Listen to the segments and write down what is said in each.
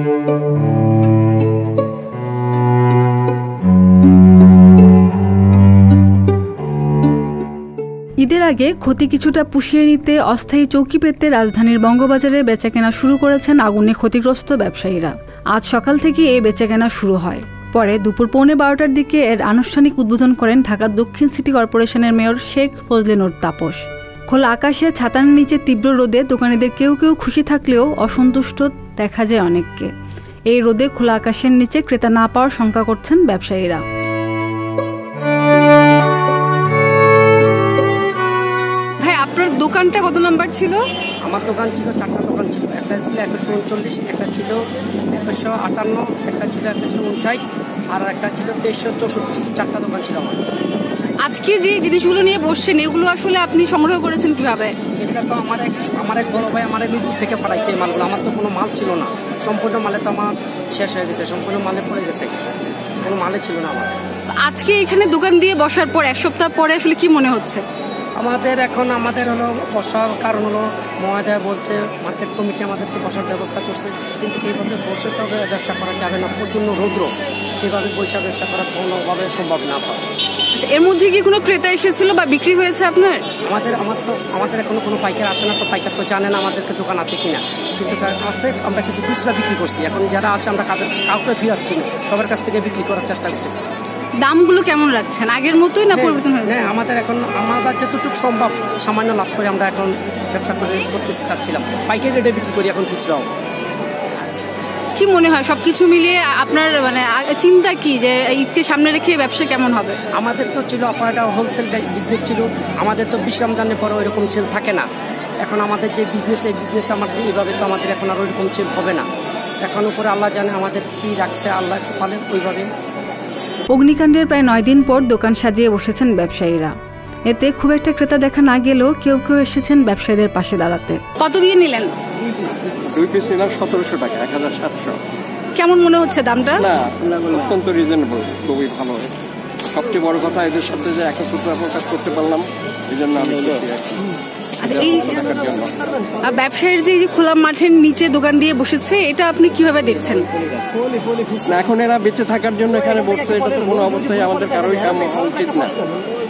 ঈদের আগে ক্ষতি কিছুটা পুষিয়ে নিতে অস্থায়ী চৌকি পেতে রাজধানীর বঙ্গবাজারে বেচাকেনা শুরু করেছেন আগুনে ক্ষতিগ্রস্ত ব্যবসায়ীরা। আজ সকাল থেকে এই বেচাকেনা শুরু হয়। পরে দুপুর 11:15টার দিকে এর আনুষ্ঠানিক উদ্বোধন করেন ঢাকা দক্ষিণ সিটি কর্পোরেশনের মেয়র শেখ ফজলে নূর তাপস। খোলা আকাশে ছাতার নিচে তীব্র রোদে দোকানিদের কেউ কেউ খুশি থাকলেও অসন্তুষ্ট দেখা যায় অনেককে। এই রোদে খোলা আকাশের নিচে ক্রেতা না পাওয়ার শঙ্কা করছেন ব্যবসায়ীরা। দোকানটা কত নাম্বার ছিল? আমার দোকান ছিল 4টা দোকান ছিল। একটা ছিল 139, একটা ছিল 158, একটা ছিল 159 আর একটা ছিল 2364। 4টা দোকান ছিল আমার। আজকে যে জিনিসগুলো নিয়ে বসছেন এগুলো আসলে আপনি সংগ্রহ করেছেন কিভাবে? এটা তো আমার এক বড় ভাই আমার মিরপুর থেকে পাঠাইছে এই মালগুলো। আমার তো কোনো মাল ছিল না, সম্পূর্ণ মালে তো আমার শেষ হয়ে গেছে, সম্পূর্ণ মালে পড়ে গেছে, কোনো মালে ছিল না আমার। আজকে এখানে দোকান দিয়ে বসার পর 1 সপ্তাহ পরে আসলে কি মনে হচ্ছে? আমাদের হলো বসার কারণ হলো মহোদয় বলছে মার্কেট কমিটি আমাদেরকে বসার ব্যবস্থা করছে, কিন্তু এইভাবে বসে তো ব্যবসা করা যাবে না, প্রচণ্ড রৌদ্র, এইভাবে বৈশাখ ব্যবসা করা কোনোভাবে সম্ভব না পাওয়া। এর মধ্যে কি কোনো ক্রেতা এসেছিল বা বিক্রি হয়েছে আপনার? আমাদের এখনো কোনো পাইকার আসে না, তো পাইকার তো জানে না আমাদেরকে দোকান আছে কিনা, কিন্তু আছে আমরা কিছু খুচরা বিক্রি করছি। এখন যারা আসে আমরা কাউকে ফিরাচ্ছি না, সবার কাছ থেকে বিক্রি করার চেষ্টা করতেছি। দামগুলো কেমন রাখছেন? আগের মতোই না পরিবর্তন হয়েছে? আমাদের যতটুকু সম্ভব সামান্য লাভ করে আমরা এখন ব্যবসা করতে চাচ্ছিলাম। পাইকারি রেটে বিক্রি করি এখন খুচরাও। কি মনে হয় সবকিছু মিলিয়ে আপনার মানে চিন্তা কি যে ঈদকে সামনে রেখে ব্যবসা কেমন হবে? আমাদের তো ছিল অপারেটর হোলসেল বিজনেস ছিল, আমাদের তো বিশ্রাম জানের পরে ওইরকম সেল থাকে না। এখন আমাদের যে বিজনেস এই বিজনেস আমাদের এইভাবে তো আমাদের এখন আর ওইরকম সেল হবে না। এখন উপরে আল্লাহ জানে আমাদের কি রাখছে, আল্লাহ পালে ওইভাবে। অগ্নিকাণ্ডের প্রায় 9 দিন পর দোকান সাজিয়ে বসেছেন ব্যবসায়ীরা। এতে খুব একটা ক্রেতা দেখা না গেলেও কেউ কেউ এসেছেন ব্যবসায়ীদের পাশে দাঁড়াতে। কত দিয়ে নিলেন? 2 পিস নিলাম 1700 টাকা, 1700। কেমন মনে হচ্ছে দামটা? না, অত্যন্ত রিজনেবল, খুবই ভালো। সবচেয়ে বড় কথা এদের সাথে যে একত্রে কাজ করতে পারলাম, এই জন্য আমি ব্যবসায়ীর যে খোলা মাঠের নিচে দোকান দিয়ে বসেছে এটা আপনি কিভাবে দেখছেন? এখন এরা বেঁচে থাকার জন্য এখানে বসছে, এটা তো কোনো অবস্থায় আমাদের কারোই কাম উচিত না।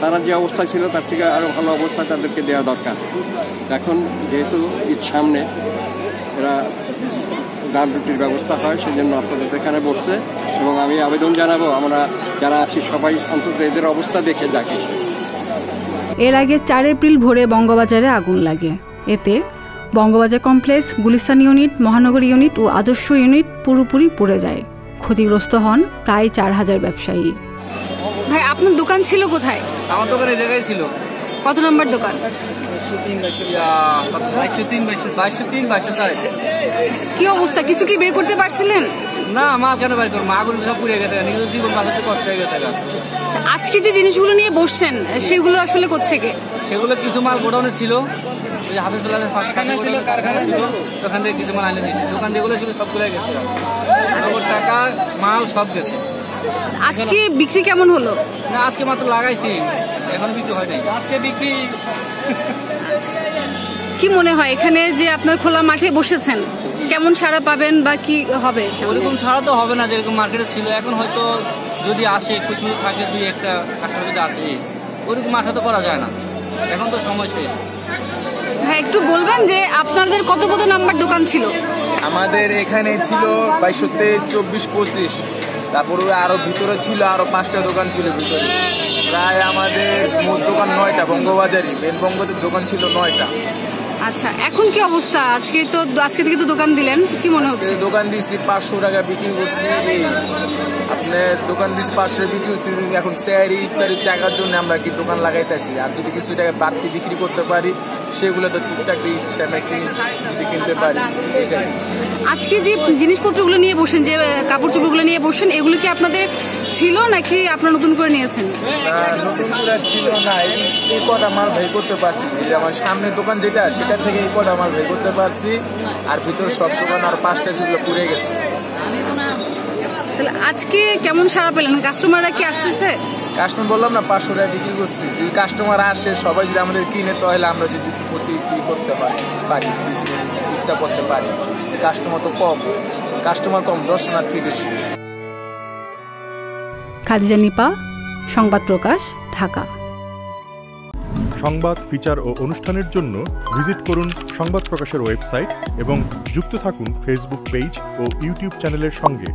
তারা যে অবস্থা ছিল তার থেকে আরো ভালো অবস্থা তাদেরকে দেওয়া দরকার। এখন যেহেতু ঈদ সামনে, এরা দাম রুটির ব্যবস্থা হয়, সেই জন্য আপনাদের এখানে বসছে। এবং আমি আবেদন জানাবো আমরা যারা আছি সবাই অন্তত এদের অবস্থা দেখে যাকে। এর আগে 4 এপ্রিল ভোরে বঙ্গবাজারে আগুন লাগে। এতে বঙ্গবাজার কমপ্লেক্স, গুলিস্তান ইউনিট, মহানগর ইউনিট ও আদর্শ ইউনিট পুরোপুরি পুড়ে যায়। ক্ষতিগ্রস্ত হন প্রায় 4000 ব্যবসায়ী। ভাই আপনার দোকান ছিল কোথায়? আমার দোকান এই জায়গায় ছিল। কত নম্বর দোকান? 2203 কি অবস্থা, কিছু কি বের করতে পারছিলেন? না, মা কেন বের করবো, মাগুলো সব পুড়ে গেছে, নিজের জীবন বাঁচাতে কষ্ট হয়ে গেছে। আজকে যে জিনিসগুলো নিয়ে বসছেন সেগুলো আসলে কোত্থেকে? সেগুলো কিছু মাল গোডাউনে ছিল, হাফেজুল্লাহের কারখানা ছিল, ওখান থেকে কিছু মাল আনে দিয়েছি। দোকান যেগুলো ছিল সবগুলোই গেছে, টাকা মাল সব গেছে। আজকে বিক্রি কেমন হলো? না, আজকে মাত্র লাগাইছি, এখন বিক্রি হয় নাই। আজকে বিক্রি। কি মনে হয় এখানে যে আপনার খোলা মাঠে বসেছেন কেমন সাড়া পাবেন বা কি হবে? ওরকম সাড়া তো হবে না যেরকম মার্কেটে ছিল। এখন হয়তো যদি আসে কিছু থাকে, 2-1টা কাস্টমার যদি আসে, ওরকম আশা তো করা যায় না, এখন তো সময় শেষ। হ্যাঁ, একটু বলবেন যে আপনাদের কত কত নাম্বার দোকান ছিল? আমাদের এখানে ছিল 2223, 24, 25। তারপরে আরো ভিতরে ছিল আরো 5টা দোকান ছিল ভিতরে। প্রায় আমাদের মোট দোকান 9টা, বঙ্গবাজারে মেন বঙ্গতে দোকান ছিল 9টা। আচ্ছা, এখন কি অবস্থা? আজকে থেকে তো দোকান দিলেন, কি মনে হচ্ছে? দোকান দিয়েছি 500 টাকা বিক্রি করছি। আপনার দোকান দিয়েছি 500 বিক্রি করছি। এখন স্যার ইত্যাদি টাকার জন্য আমরা কি দোকান লাগাইতেছি। আর যদি কিছু টাকা বাড়তি বিক্রি করতে পারি সেগুলো তো টুকটাক যদি কিনতে পারি। এটাই। আজকে যে জিনিসপত্রগুলো নিয়ে বসেন, যে কাপড় চোপড়গুলো নিয়ে বসেন, এগুলো কি আপনাদের ছিল নাকি আপনারা নতুন করে নিয়েছেন? নতুন করে ছিল না, এই কটা মাল ভাই করতে পারছি। আমার সামনের দোকান যেটা, সেটা থেকে এই কটা মাল ভাই করতে পারছি। আর ভিতরে সব দোকান আর 5টা ছিল পুড়ে গেছে। তাহলে আজকে কেমন সাড়া পেলেন? কাস্টমাররা কি আসতেছে? কাস্টমার বললাম না 500 টাকা বিক্রি করছি। যদি কাস্টমার আসে, সবাই যদি আমাদের কিনে, তাহলে আমরা যদি করতে পারি, করতে পারি, কাস্টমার তো কম। কাস্টমার কম, দর্শনার্থী বেশি। খাদিজা নিপা, সংবাদ প্রকাশ, ঢাকা। সংবাদ, ফিচার ও অনুষ্ঠানের জন্য ভিজিট করুন সংবাদ প্রকাশের ওয়েবসাইট এবং যুক্ত থাকুন ফেসবুক পেজ ও ইউটিউব চ্যানেলের সঙ্গে।